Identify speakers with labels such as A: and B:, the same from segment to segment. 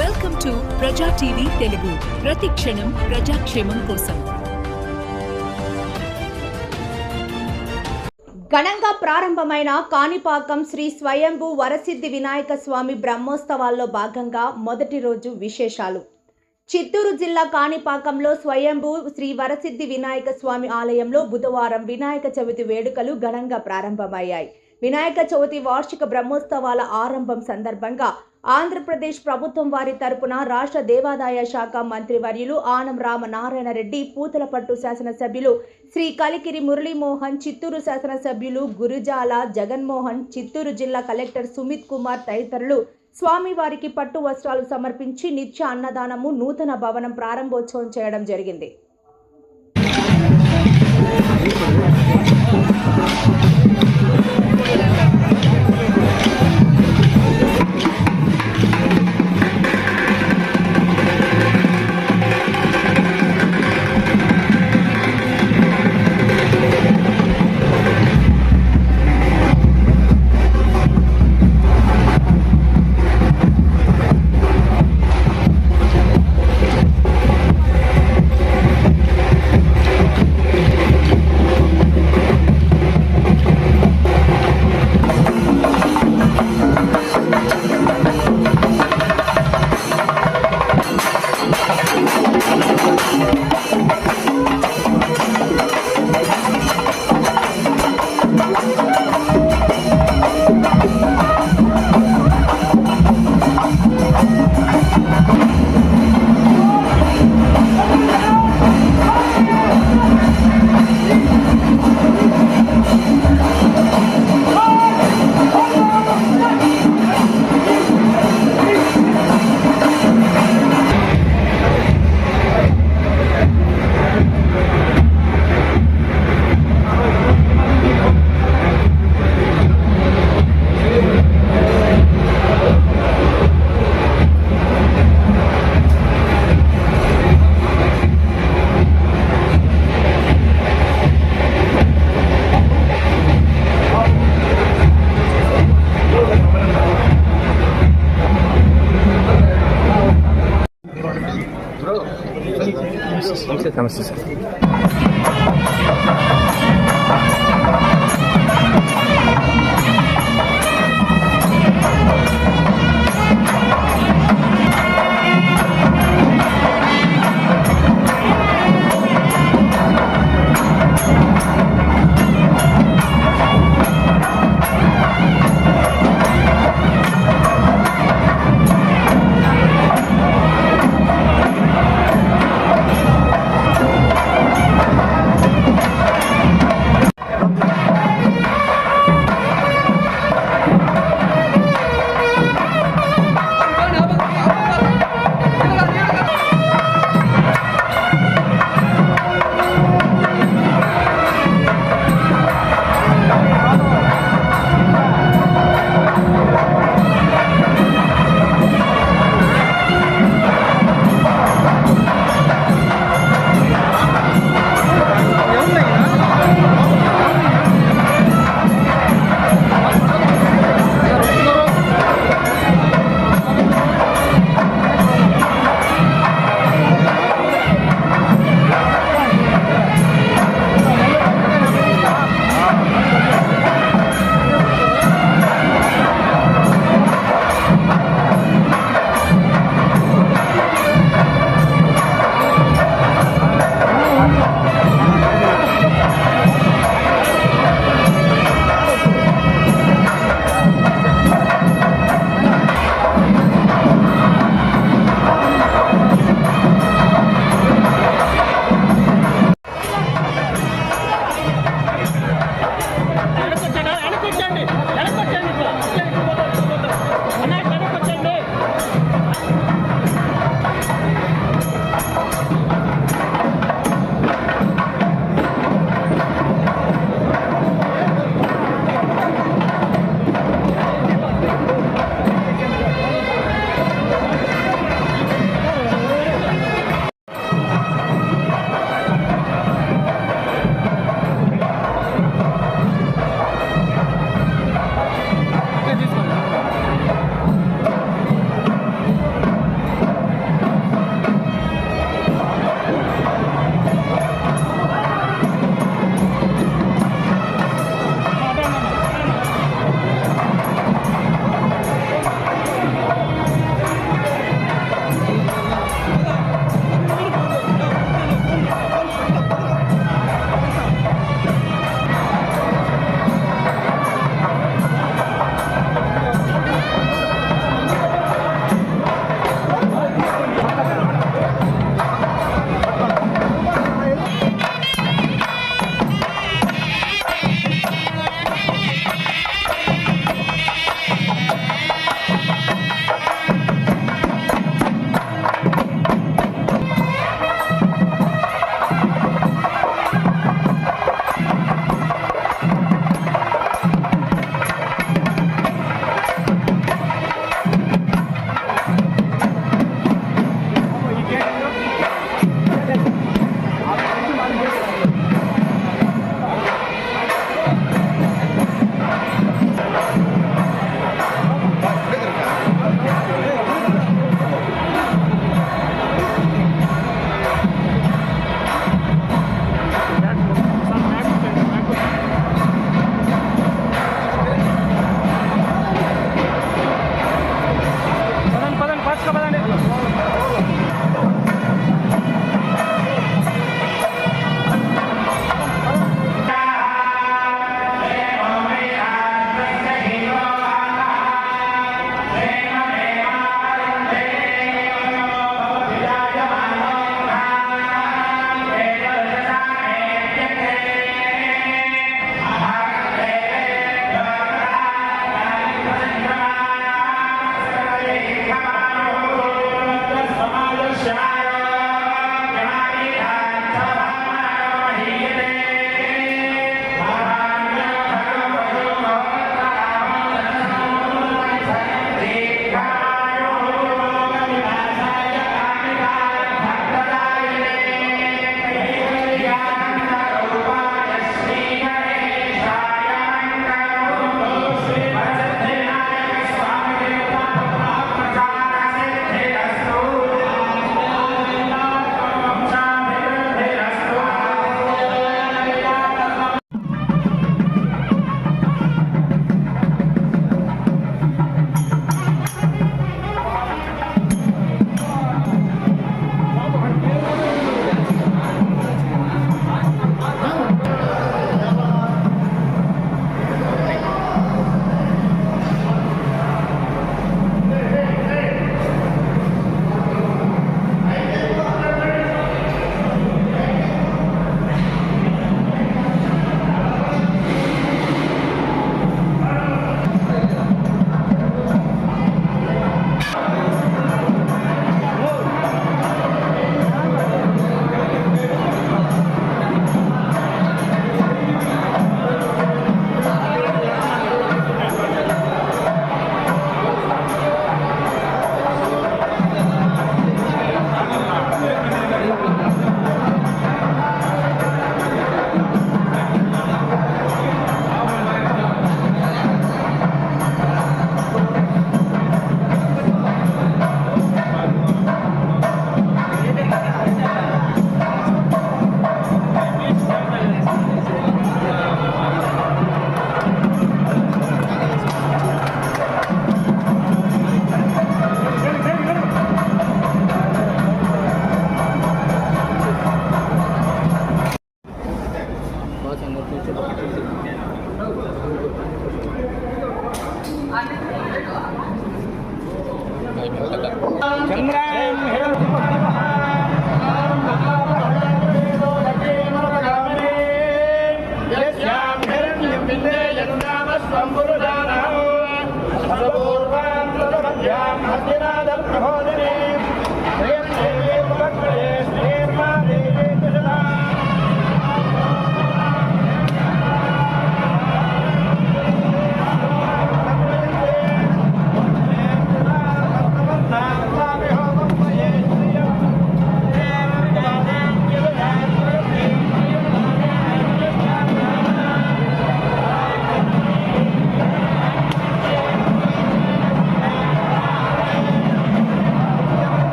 A: Welcome to ప్రజా TV Telugu. ప్రతి క్షణం ప్రజాక్షేమం కోసం.
B: ఘనంగా ప్రారంభమైన కాణిపాకం శ్రీ స్వయంభూ వరసిద్ధి వినాయక స్వామి బ్రహ్మోత్సవాల్లో భాగంగా మొదటి రోజు విశేషాలు. చిత్తూరు జిల్లా కాణిపాకంలో స్వయంభూ శ్రీ వరసిద్ధి వినాయక స్వామి ఆలయంలో బుధవారం వినాయక చవితి వేడుకలు ఘనంగా ప్రారంభమయ్యాయి. వినాయక చవితి వార్షిక బ్రహ్మోత్సవాల ఆరంభం సందర్భంగా ఆంధ్రప్రదేశ్ ప్రభుత్వం వారి తరపున రాష్ట్ర దేవాదాయ శాఖ మంత్రివర్యులు ఆనం రామనారాయణ రెడ్డి, పూతలపట్టు శాసనసభ్యులు శ్రీ కలికిరి మురళీమోహన్, చిత్తూరు శాసనసభ్యులు గురుజాల జగన్మోహన్, చిత్తూరు జిల్లా కలెక్టర్ సుమిత్ కుమార్ తదితరులు స్వామివారికి పట్టు వస్త్రాలు సమర్పించి నిత్య అన్నదానము, నూతన భవనం ప్రారంభోత్సవం చేయడం జరిగింది.
C: నమస్తే సార్.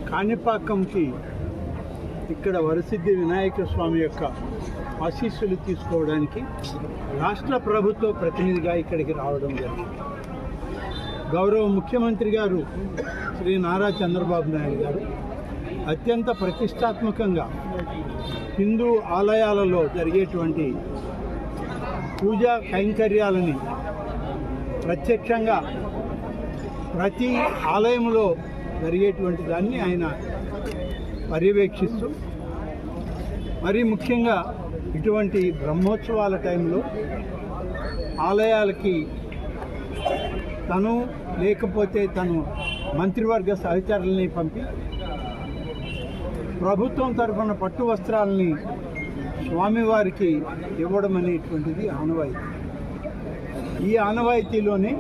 D: కాణిపాకంకి ఇక్కడ వరసిద్ధి వినాయక స్వామి యొక్క ఆశీస్సులు తీసుకోవడానికి రాష్ట్ర ప్రభుత్వ ప్రతినిధిగా ఇక్కడికి రావడం జరిగింది. గౌరవ ముఖ్యమంత్రి గారు శ్రీ నారా చంద్రబాబు నాయుడు గారు అత్యంత ప్రతిష్టాత్మకంగా హిందూ ఆలయాలలో జరిగేటువంటి పూజా కైంకర్యాలని ప్రత్యక్షంగా ప్రతి ఆలయంలో జరిగేటువంటి దాన్ని ఆయన పర్యవేక్షిస్తూ మరీ ముఖ్యంగా ఇటువంటి బ్రహ్మోత్సవాల టైంలో ఆలయాలకి తను లేకపోతే తను మంత్రివర్గ సహచరుల్ని పంపి ప్రభుత్వం తరఫున పట్టు వస్త్రాలని స్వామివారికి ఇవ్వడం అనేటువంటిది ఆనవాయితీ. ఈ ఆనవాయితీలోనే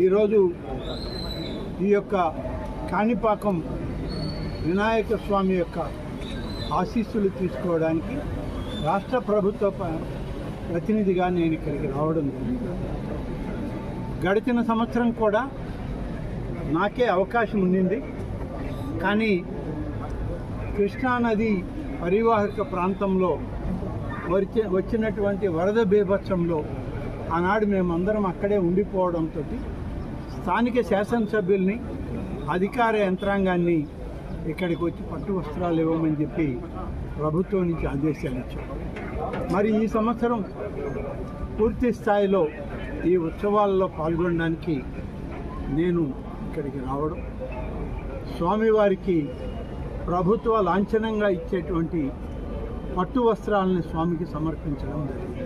D: ఈరోజు ఈ యొక్క కాణిపాకం వినాయక స్వామి యొక్క ఆశీస్సులు తీసుకోవడానికి రాష్ట్ర ప్రభుత్వ ప్రతినిధిగా నేను ఇక్కడికి రావడం జరిగింది. గడిచిన సంవత్సరం కూడా నాకే అవకాశం ఉండింది, కానీ కృష్ణానది పరివాహక ప్రాంతంలో వచ్చినటువంటి వరద బీభత్సంలో ఆనాడు మేమందరం అక్కడే ఉండిపోవడంతో స్థానిక శాసనసభ్యుల్ని అధికార యంత్రాంగాన్ని ఇక్కడికి వచ్చి పట్టు వస్త్రాలు ఇవ్వమని చెప్పి ప్రభుత్వం నుంచి ఆదేశాలు ఇచ్చారు. మరి ఈ సంవత్సరం పూర్తి స్థాయిలో ఈ ఉత్సవాల్లో పాల్గొనడానికి నేను ఇక్కడికి రావడం, స్వామివారికి ప్రభుత్వ లాంఛనంగా ఇచ్చేటువంటి పట్టు వస్త్రాలని స్వామికి సమర్పించడం జరిగింది.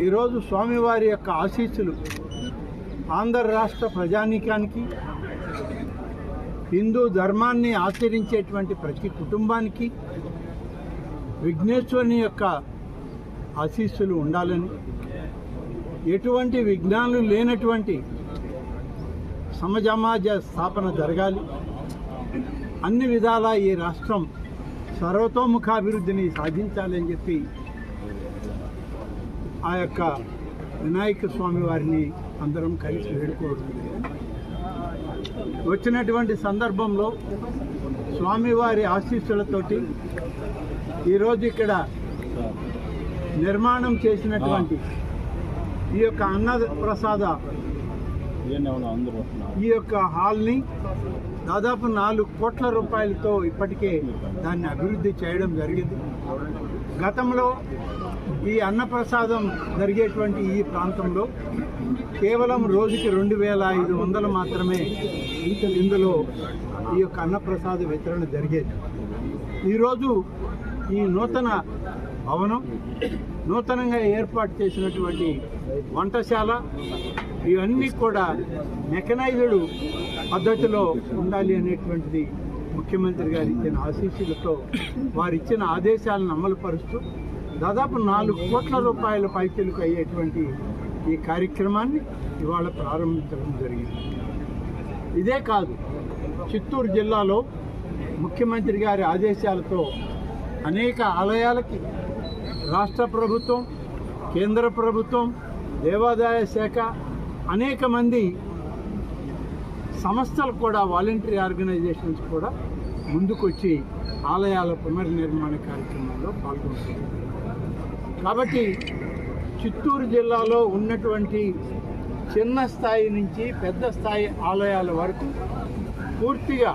D: ఈరోజు స్వామివారి యొక్క ఆశీస్సులు ఆంధ్ర రాష్ట్ర ప్రజానీకానికి, హిందూ ధర్మాన్ని ఆచరించేటువంటి ప్రతి కుటుంబానికి విఘ్నేశ్వరుని యొక్క ఆశీస్సులు ఉండాలని, ఎటువంటి విఘ్నాలు లేనటువంటి సమాజ స్థాపన జరగాలి, అన్ని విధాలా ఈ రాష్ట్రం సర్వతోముఖాభివృద్ధిని సాధించాలని చెప్పి ఆ యొక్క వినాయక స్వామి వారిని అందరం కలిసి వేడుకోవడం. వచ్చినటువంటి సందర్భంలో స్వామివారి ఆశీస్సులతోటి ఈరోజు ఇక్కడ నిర్మాణం చేసినటువంటి ఈ యొక్క అన్నప్రసాద ఈ యొక్క హాల్ని దాదాపు 4 కోట్ల రూపాయలతో ఇప్పటికే దాన్ని అభివృద్ధి చేయడం జరిగింది. గతంలో ఈ అన్నప్రసాదం జరిగేటువంటి ఈ ప్రాంతంలో కేవలం రోజుకి 2500 మాత్రమే ఇందులో ఈ యొక్క అన్నప్రసాద వితరణ జరిగేది. ఈరోజు ఈ నూతన భవనం, నూతనంగా ఏర్పాటు చేసినటువంటి వంటశాల ఇవన్నీ కూడా మెకనైజ్డ్ పద్ధతిలో ఉండాలి అనేటువంటిది ముఖ్యమంత్రి గారు ఇచ్చిన ఆశీస్సులతో వారిచ్చిన ఆదేశాలను అమలు పరుస్తూ దాదాపు 4 కోట్ల రూపాయల పైచలకు అయ్యేటువంటి ఈ కార్యక్రమాన్ని ఇవాళ ప్రారంభించడం జరిగింది. ఇదే కాదు, చిత్తూరు జిల్లాలో ముఖ్యమంత్రి గారి ఆదేశాలతో అనేక ఆలయాలకి రాష్ట్ర ప్రభుత్వం, కేంద్ర ప్రభుత్వం, దేవాదాయ శాఖ అనేక మంది సంస్థలు కూడా, వాలంటరీ ఆర్గనైజేషన్స్ కూడా ముందుకొచ్చి ఆలయాల పునర్నిర్మాణ కార్యక్రమంలో పాల్గొంటున్నారు. కాబట్టి చిత్తూరు జిల్లాలో ఉన్నటువంటి చిన్న స్థాయి నుంచి పెద్ద స్థాయి ఆలయాల వరకు పూర్తిగా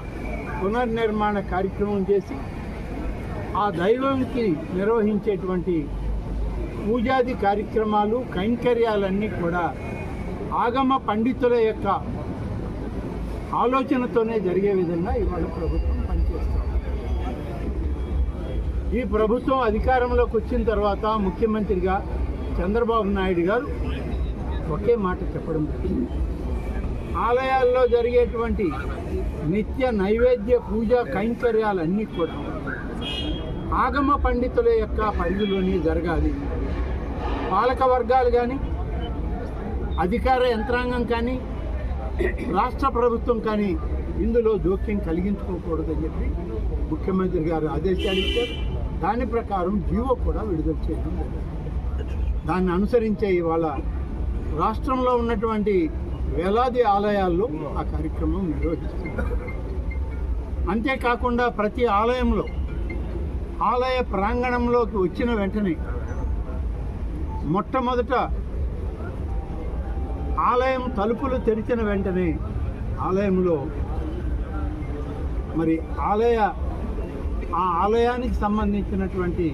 D: పునర్నిర్మాణ కార్యక్రమం చేసి ఆ దైవంకి నిర్వహించేటువంటి పూజాది కార్యక్రమాలు, కైంకర్యాలన్నీ కూడా ఆగమ పండితుల యొక్క ఆలోచనతోనే జరిగే విధంగా ఇవాళ ప్రభుత్వం పనిచేస్తుంది. ఈ ప్రభుత్వం అధికారంలోకి వచ్చిన తర్వాత ముఖ్యమంత్రిగా చంద్రబాబు నాయుడు గారు ఒకే మాట చెప్పడం జరిగింది. ఆలయాల్లో జరిగేటువంటి నిత్య నైవేద్య పూజ కైంకర్యాలన్నీ కూడా ఆగమ పండితుల యొక్క పరిధిలోనే జరగాలి. పాలక వర్గాలు కానీ, అధికార యంత్రాంగం కానీ, రాష్ట్ర ప్రభుత్వం కానీ ఇందులో జోక్యం కలిగించుకోకూడదని చెప్పి ముఖ్యమంత్రి గారు ఆదేశాలు ఇచ్చారు. దాని ప్రకారం జీవో కూడా విడుదల చేయడం జరిగింది. దాన్ని అనుసరించే ఇవాళ రాష్ట్రంలో ఉన్నటువంటి వేలాది ఆలయాల్లో ఆ కార్యక్రమం నిర్వహిస్తున్నారు. అంతేకాకుండా ప్రతి ఆలయంలో, ఆలయ ప్రాంగణంలోకి వచ్చిన వెంటనే మొట్టమొదట ఆలయం తలుపులు తెరిచిన వెంటనే ఆలయంలో మరి ఆ ఆలయానికి సంబంధించినటువంటి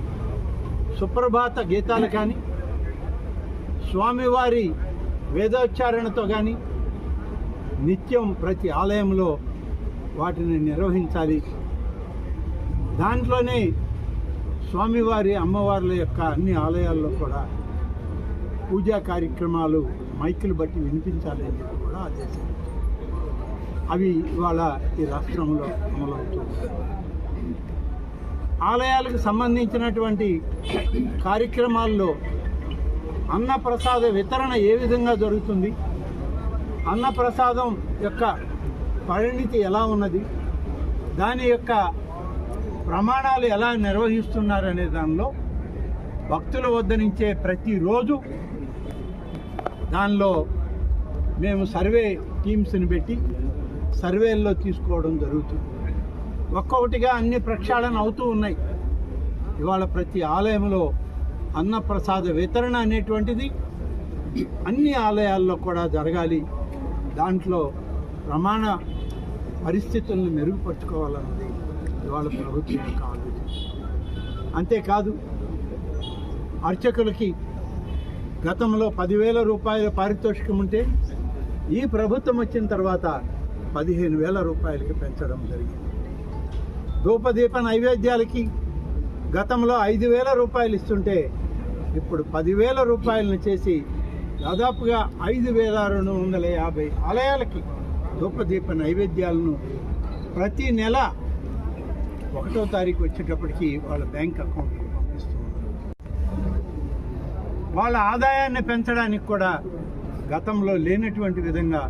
D: సుప్రభాత గీతాలు కానీ, స్వామివారి వేదోచ్చారణతో కానీ నిత్యం ప్రతి ఆలయంలో వాటిని నిర్వహించాలి. దాంట్లోనే స్వామివారి, అమ్మవార్ల యొక్క అన్ని ఆలయాల్లో కూడా పూజా కార్యక్రమాలు మైకులు బట్టి వినిపించాలి అని చెప్పి కూడా ఆదేశాలు. అవి ఇవాళ ఈ రాష్ట్రంలో అమలవుతుంది. ఆలయాలకు సంబంధించినటువంటి కార్యక్రమాల్లో అన్నప్రసాద వితరణ ఏ విధంగా జరుగుతుంది, అన్నప్రసాదం యొక్క పరిణితి ఎలా ఉన్నది, దాని యొక్క ప్రమాణాలు ఎలా నిర్వహిస్తున్నారనే దానిలో భక్తుల వద్ద నుంచే ప్రతిరోజు దానిలో మేము సర్వే టీమ్స్ని పెట్టి సర్వేల్లో తీసుకోవడం జరుగుతుంది. ఒక్కొక్కటిగా అన్ని ప్రక్షాళన అవుతూ ఉన్నాయి. ఇవాళ ప్రతి ఆలయంలో అన్నప్రసాద వితరణ అనేటువంటిది అన్ని ఆలయాల్లో కూడా జరగాలి. దాంట్లో ప్రమాణ పరిస్థితులను మెరుగుపరుచుకోవాలన్నది ఇవాళ ప్రభుత్వం యొక్క ఆలోచన. అంతేకాదు, అర్చకులకి గతంలో 10,000 రూపాయల పారితోషికం ఉంటే ఈ ప్రభుత్వం వచ్చిన తర్వాత 15,000 రూపాయలకి పెంచడం జరిగింది. ధూపదీప నైవేద్యాలకి గతంలో 5,000 రూపాయలు ఇస్తుంటే ఇప్పుడు 10,000 రూపాయలను చేసి దాదాపుగా 5,250 ఆలయాలకి ధూపదీప నైవేద్యాలను ప్రతి నెల 1వ తారీఖు వచ్చేటప్పటికి వాళ్ళ బ్యాంక్ అకౌంట్కి పంపిస్తున్నారు. వాళ్ళ ఆదాయాన్ని పెంచడానికి కూడా గతంలో లేనటువంటి విధంగా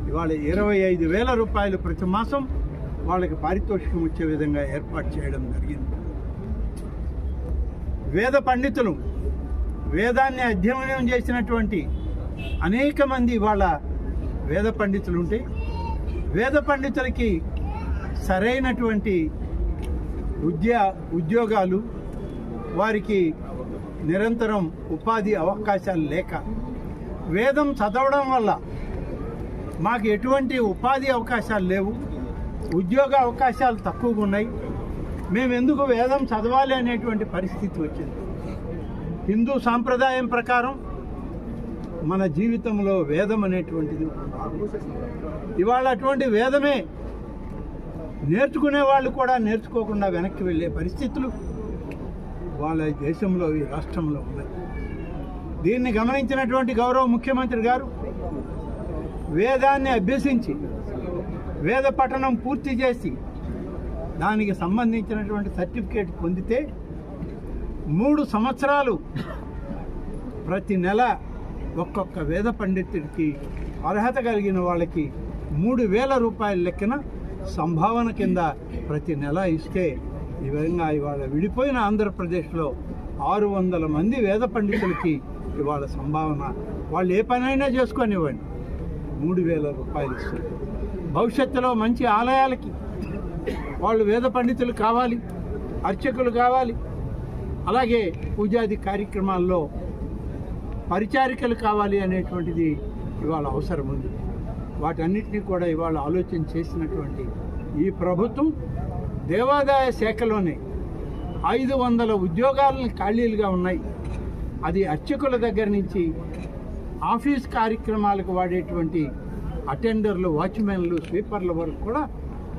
D: ఇవాళ 25,000 రూపాయలు ప్రతి మాసం వాళ్ళకి పారితోషికం వచ్చే విధంగా ఏర్పాటు చేయడం జరిగింది. వేద పండితులు, వేదాన్ని అధ్యయనం చేసినటువంటి అనేక మంది ఇవాళ వేద పండితులు ఉంటే వేద పండితులకి సరైనటువంటి ఉద్యోగాలు, వారికి నిరంతరం ఉపాధి అవకాశాలు లేక, వేదం చదవడం వల్ల మాకు ఎటువంటి ఉపాధి అవకాశాలు లేవు, ఉద్యోగ అవకాశాలు తక్కువగా ఉన్నాయి, మేము ఎందుకు వేదం చదవాలి అనేటువంటి పరిస్థితి వచ్చింది. హిందూ సాంప్రదాయం ప్రకారం మన జీవితంలో వేదం అనేటువంటిది ఇవాళ అటువంటి వేదమే నేర్చుకునే వాళ్ళు కూడా నేర్చుకోకుండా వెనక్కి వెళ్ళే పరిస్థితులు వాళ్ళ దేశంలో, ఈ రాష్ట్రంలో ఉన్నాయి. దీన్ని గమనించినటువంటి గౌరవ ముఖ్యమంత్రి గారు వేదాన్ని అభ్యసించి వేద పఠనం పూర్తి చేసి దానికి సంబంధించినటువంటి సర్టిఫికేట్ పొందితే 3 సంవత్సరాలు ప్రతి నెల ఒక్కొక్క వేద పండితుడికి అర్హత కలిగిన వాళ్ళకి 3,000 రూపాయల లెక్కన సంభావన కింద ప్రతి నెల ఇస్తే ఈ విధంగా ఇవాళ విడిపోయిన ఆంధ్రప్రదేశ్లో 600 మంది వేద పండితులకి ఇవాళ సంభావన, వాళ్ళు ఏ పనైనా చేసుకొనివ్వండి, 3,000 రూపాయలు ఇస్తారు. భవిష్యత్తులో మంచి ఆలయాలకి వాళ్ళు వేద పండితులు కావాలి, అర్చకులు కావాలి, అలాగే పూజాది కార్యక్రమాల్లో పరిచారికలు కావాలి అనేటువంటిది ఇవాళ అవసరం ఉంది. వాటన్నిటినీ కూడా ఇవాళ ఆలోచన చేసినటువంటి ఈ ప్రభుత్వం దేవాదాయ శాఖలోనే 500 ఉద్యోగాలను ఖాళీలుగా ఉన్నాయి. అది అర్చకుల దగ్గర నుంచి ఆఫీస్ కార్యక్రమాలకు వాడేటువంటి అటెండర్లు, వాచ్మెన్లు, స్వీపర్ల వరకు కూడా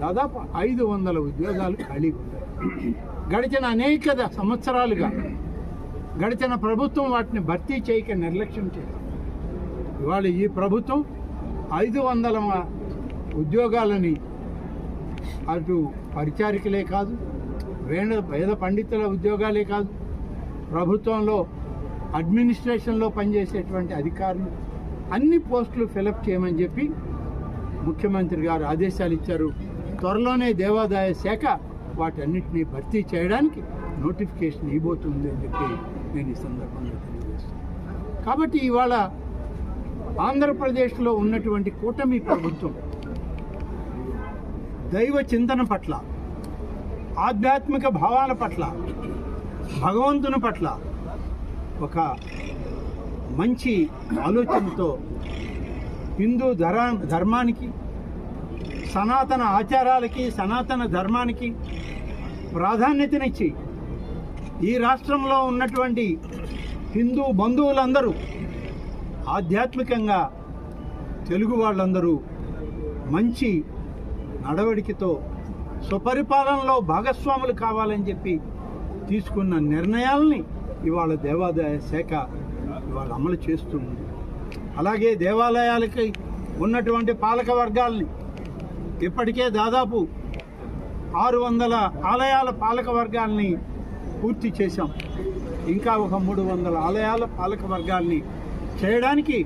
D: దాదాపు 500 ఉద్యోగాలు ఖాళీగా ఉన్నాయి. గడిచిన అనేక సంవత్సరాలుగా గడిచిన ప్రభుత్వం వాటిని భర్తీ చేయక నిర్లక్ష్యం చేసింది. ఇవాళ ఈ ప్రభుత్వం 500 ఉద్యోగాలని అటు పరిచారికలే కాదు, వేద పండితుల ఉద్యోగాలే కాదు, ప్రభుత్వంలో అడ్మినిస్ట్రేషన్లో పనిచేసేటువంటి అధికారులు అన్ని పోస్టులు ఫిలప్ చేయమని చెప్పి ముఖ్యమంత్రి గారు ఆదేశాలు ఇచ్చారు. త్వరలోనే దేవాదాయ శాఖ వాటన్నిటినీ భర్తీ చేయడానికి నోటిఫికేషన్ ఇవ్వబోతుంది అని చెప్పి నేను ఈ సందర్భంగా తెలియజేస్తాను. కాబట్టి ఇవాళ ఆంధ్రప్రదేశ్లో ఉన్నటువంటి కూటమి ప్రభుత్వం దైవ చింతన పట్ల, ఆధ్యాత్మిక భావాల పట్ల, భగవంతుని పట్ల ఒక మంచి ఆలోచనతో హిందూ ధర్మానికి, సనాతన ఆచారాలకి, సనాతన ధర్మానికి ప్రాధాన్యతనిచ్చి ఈ రాష్ట్రంలో ఉన్నటువంటి హిందూ బంధువులందరూ ఆధ్యాత్మికంగా తెలుగు వాళ్ళందరూ మంచి నడవడికతో స్వపరిపాలనలో భాగస్వాములు కావాలని చెప్పి తీసుకున్న నిర్ణయాలని ఇవాళ దేవాదాయ శాఖ ఇవాళ అమలు చేస్తుంది. అలాగే దేవాలయాలకి ఉన్నటువంటి పాలక వర్గాల్ని ఇప్పటికే దాదాపు 600 ఆలయాల పాలక వర్గాల్ని పూర్తి చేశాం. ఇంకా ఒక 300 ఆలయాల పాలక వర్గాల్ని చేయడానికి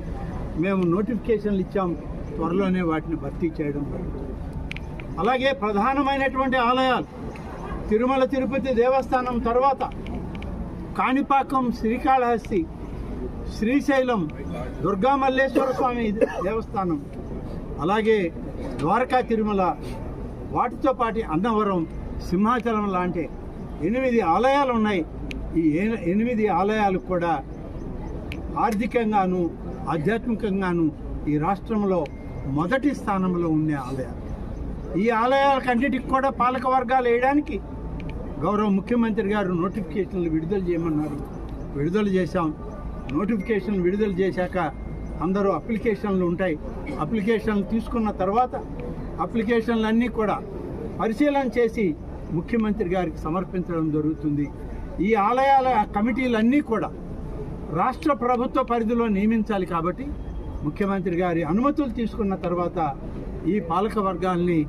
D: మేము నోటిఫికేషన్లు ఇచ్చాం. త్వరలోనే వాటిని భర్తీ చేయడం జరుగుతుంది. అలాగే ప్రధానమైనటువంటి ఆలయాలు తిరుమల తిరుపతి దేవస్థానం తర్వాత కాణిపాకం, శ్రీకాళహస్తి, శ్రీశైలం, దుర్గామల్లేశ్వర స్వామి దేవస్థానం, అలాగే ద్వారకా తిరుమల, వాటితో పాటు అన్నవరం, సింహాచలం లాంటి 8 ఆలయాలు ఉన్నాయి. ఈ 8 ఆలయాలు కూడా ఆర్థికంగాను ఆధ్యాత్మికంగాను ఈ రాష్ట్రంలో మొదటి స్థానంలో ఉండే ఆలయాలు. ఈ ఆలయాలకన్నిటికి కూడా పాలక వర్గాలు వేయడానికి గౌరవ ముఖ్యమంత్రి గారు నోటిఫికేషన్లు విడుదల చేయమన్నారు. విడుదల చేశాం. నోటిఫికేషన్లు విడుదల చేశాక అందరూ అప్లికేషన్లు ఉంటాయి. అప్లికేషన్లు తీసుకున్న తర్వాత అప్లికేషన్లన్నీ కూడా పరిశీలన చేసి ముఖ్యమంత్రి గారికి సమర్పించడం జరుగుతుంది. ఈ ఆలయాల కమిటీలన్నీ కూడా రాష్ట్ర ప్రభుత్వ పరిధిలో నియమించాలి. కాబట్టి ముఖ్యమంత్రి గారి అనుమతులు తీసుకున్న తర్వాత ఈ పాలక వర్గాల్ని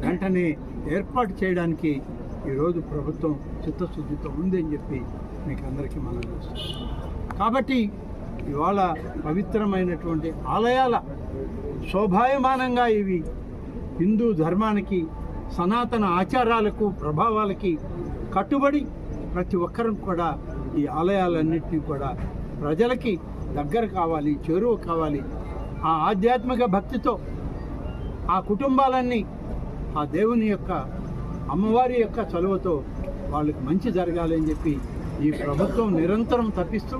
D: వెంటనే ఏర్పాటు చేయడానికి ఈరోజు ప్రభుత్వం చిత్తశుద్ధితో ఉందని చెప్పి మీకు అందరికీ మనం చేస్తున్నాం. కాబట్టి ఇవాళ పవిత్రమైనటువంటి ఆలయాల శోభాయమానంగా ఇవి హిందూ ధర్మానికి, సనాతన ఆచారాలకు, ప్రభావాలకి కట్టుబడి ప్రతి ఒక్కరూ కూడా ఈ ఆలయాలన్నింటినీ కూడా ప్రజలకి దగ్గర కావాలి, చేరువ కావాలి. ఆ ఆధ్యాత్మిక భక్తితో ఆ కుటుంబాలన్నీ ఆ దేవుని యొక్క, అమ్మవారి యొక్క చలువతో వాళ్ళకి మంచి జరగాలని చెప్పి ఈ ప్రభుత్వం నిరంతరం తప్పిస్తూ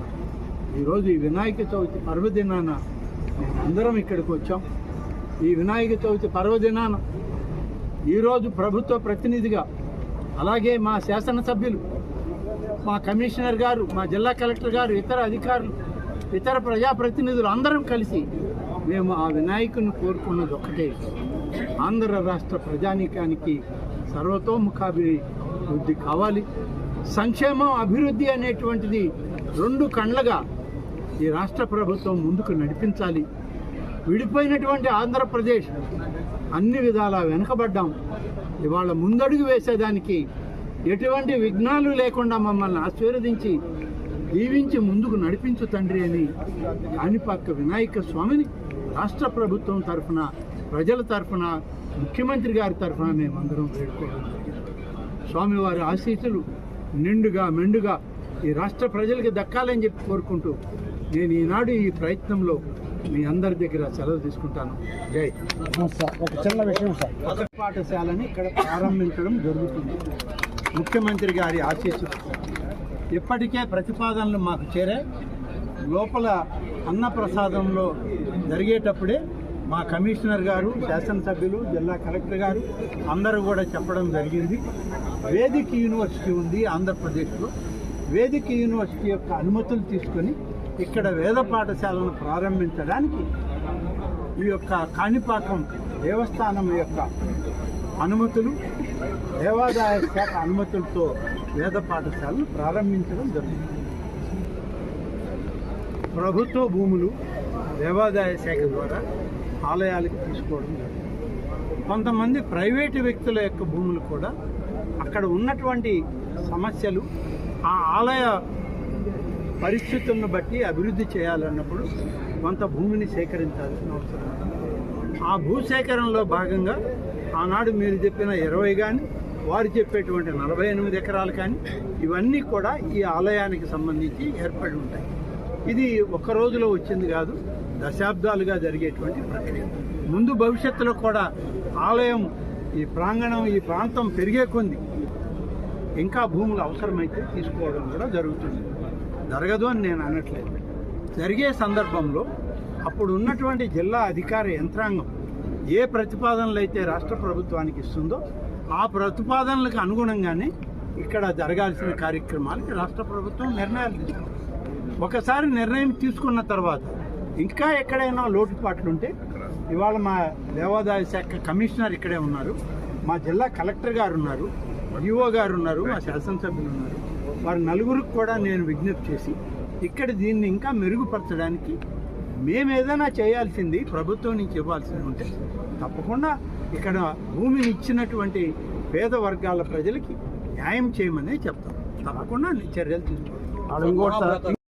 D: ఈరోజు ఈ వినాయక చవితి పర్వదినాన అందరం ఇక్కడికి వచ్చాం. ఈ వినాయక చవితి పర్వదినాన ఈరోజు ప్రభుత్వ ప్రతినిధిగా, అలాగే మా శాసనసభ్యులు, మా కమిషనర్ గారు, మా జిల్లా కలెక్టర్ గారు, ఇతర అధికారులు, ఇతర ప్రజాప్రతినిధులు అందరం కలిసి మేము ఆ వినాయకుని కోరుకున్నది ఒక్కటే, ఆంధ్ర రాష్ట్ర ప్రజానీకానికి సర్వతోముఖాభివృద్ధి కావాలి. సంక్షేమం, అభివృద్ధి అనేటువంటిది 2 కళ్ళగా ఈ రాష్ట్ర ప్రభుత్వం ముందుకు నడిపించాలి. విడిపోయినటువంటి ఆంధ్రప్రదేశ్ అన్ని విధాలా వెనుకబడ్డాం. ఇవాళ ముందడుగు వేసేదానికి ఎటువంటి విఘ్నాలు లేకుండా మమ్మల్ని ఆశీర్వదించి దీవించి ముందుకు నడిపించు తండ్రి అని కాణిపాక వినాయక స్వామిని రాష్ట్ర ప్రభుత్వం తరఫున, ప్రజల తరఫున, ముఖ్యమంత్రి గారి తరఫున మేమందరం వేడుకోవడం జరిగింది. స్వామివారి ఆశీస్సులు నిండుగా మెండుగా ఈ రాష్ట్ర ప్రజలకి దక్కాలని చెప్పి కోరుకుంటూ నేను ఈనాడు ఈ ప్రయత్నంలో మీ అందరి దగ్గర సెలవు తీసుకుంటాను. జై.
E: ఒక చిన్న విషయం సార్,
D: పాఠశాలని ఇక్కడ ప్రారంభించడం జరుగుతుంది. ముఖ్యమంత్రి గారి ఆశీస్సులు ఇప్పటికే ప్రతిపాదనలు మాకు చేరాయి. లోపల అన్నప్రసాదంలో జరిగేటప్పుడే మా కమిషనర్ గారు, శాసనసభ్యులు, జిల్లా కలెక్టర్ గారు అందరూ కూడా చెప్పడం జరిగింది. వేదిక యూనివర్సిటీ ఉంది ఆంధ్రప్రదేశ్లో. వేదిక యూనివర్సిటీ యొక్క అనుమతులు తీసుకొని ఇక్కడ వేద పాఠశాలను ప్రారంభించడానికి ఈ యొక్క కాణిపాకం దేవస్థానం యొక్క అనుమతులు, దేవాదాయ శాఖ అనుమతులతో వేద పాఠశాలను ప్రారంభించడం జరుగుతుంది. ప్రభుత్వ భూములు దేవాదాయ శాఖ ద్వారా ఆలయాలకు తీసుకోవడం జరుగుతుంది. కొంతమంది ప్రైవేటు వ్యక్తుల యొక్క భూములు కూడా అక్కడ ఉన్నటువంటి సమస్యలు, ఆ ఆలయ పరిస్థితులను బట్టి అభివృద్ధి చేయాలన్నప్పుడు కొంత భూమిని సేకరించాల్సిన అవసరం ఉంది. ఆ భూసేకరణలో భాగంగా ఆనాడు మీరు చెప్పిన 20 కానీ, వారు చెప్పేటువంటి 48 ఎకరాలు కానీ, ఇవన్నీ కూడా ఈ ఆలయానికి సంబంధించి ఏర్పడి ఉంటాయి. ఇది ఒక రోజులో వచ్చింది కాదు, దశాబ్దాలుగా జరిగేటువంటి ప్రక్రియ. ముందు భవిష్యత్తులో కూడా ఆలయం, ఈ ప్రాంగణం, ఈ ప్రాంతం పెరిగే కొంది ఇంకా భూములు అవసరమైతే తీసుకోవడం కూడా జరుగుతుంది. జరగదు అని నేను అనట్లేదు. జరిగే సందర్భంలో అప్పుడు ఉన్నటువంటి జిల్లా అధికార యంత్రాంగం ఏ ప్రతిపాదనలు అయితే రాష్ట్ర ప్రభుత్వానికి ఇస్తుందో ఆ ప్రతిపాదనలకు అనుగుణంగానే ఇక్కడ జరగాల్సిన కార్యక్రమాలకి రాష్ట్ర ప్రభుత్వం నిర్ణయాలు తీసుకుంది. ఒకసారి నిర్ణయం తీసుకున్న తర్వాత ఇంకా ఎక్కడైనా లోటుపాట్లుంటే, ఇవాళ మా దేవాదాయ శాఖ కమిషనర్ ఇక్కడే ఉన్నారు, మా జిల్లా కలెక్టర్ గారు ఉన్నారు, ఈఓ గారు ఉన్నారు, మా శాసనసభ్యులు ఉన్నారు. వారి నలుగురికి కూడా నేను విజ్ఞప్తి చేసి ఇక్కడ దీన్ని ఇంకా మెరుగుపరచడానికి మేము ఏదైనా చేయాల్సింది, ప్రభుత్వం నుంచి ఇవ్వాల్సింది ఉంటే తప్పకుండా ఇక్కడ భూమిని ఇచ్చినటువంటి పేద వర్గాల ప్రజలకి న్యాయం చేయమని చెప్తాం. తప్పకుండా చర్యలు తీసుకోవాలి.
E: ఇంకోటి సార్,